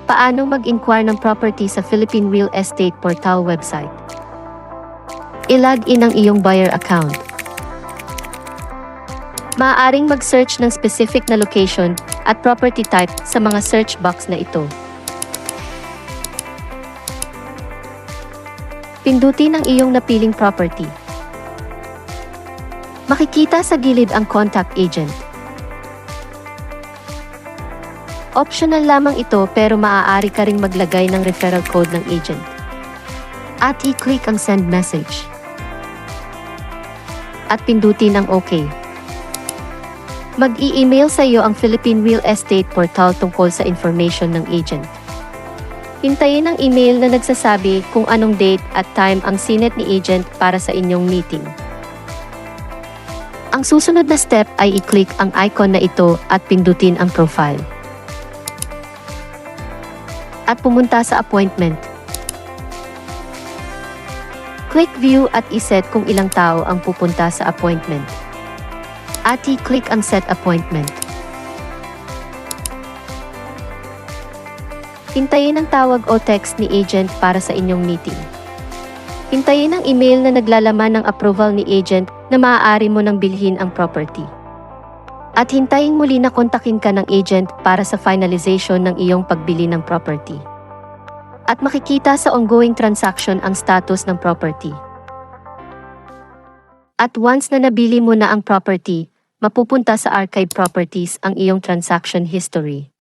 Paano mag-inquire ng property sa Philippine Real Estate Portal website? I-log in ang iyong buyer account. Maaaring mag-search ng specific na location at property type sa mga search box na ito. Pindutin ang iyong napiling property. Makikita sa gilid ang contact agent. Optional lamang ito pero maaari ka ring maglagay ng referral code ng agent. At i-click ang send message. At pindutin ang OK. Mag-i-email sa iyo ang Philippine Real Estate Portal tungkol sa information ng agent. Hintayin ang email na nagsasabi kung anong date at time ang sinet ni agent para sa inyong meeting. Ang susunod na step ay i-click ang icon na ito at pindutin ang profile. At pumunta sa appointment. Click view at iset kung ilang tao ang pupunta sa appointment. At i-click ang set appointment. Hintayin ang tawag o text ni agent para sa inyong meeting. Hintayin ang email na naglalaman ng approval ni agent na maaari mo nang bilhin ang property. At hintayin muli na kontakin ka ng agent para sa finalization ng iyong pagbili ng property. At makikita sa ongoing transaction ang status ng property. At once na nabili mo na ang property, mapupunta sa archive properties ang iyong transaction history.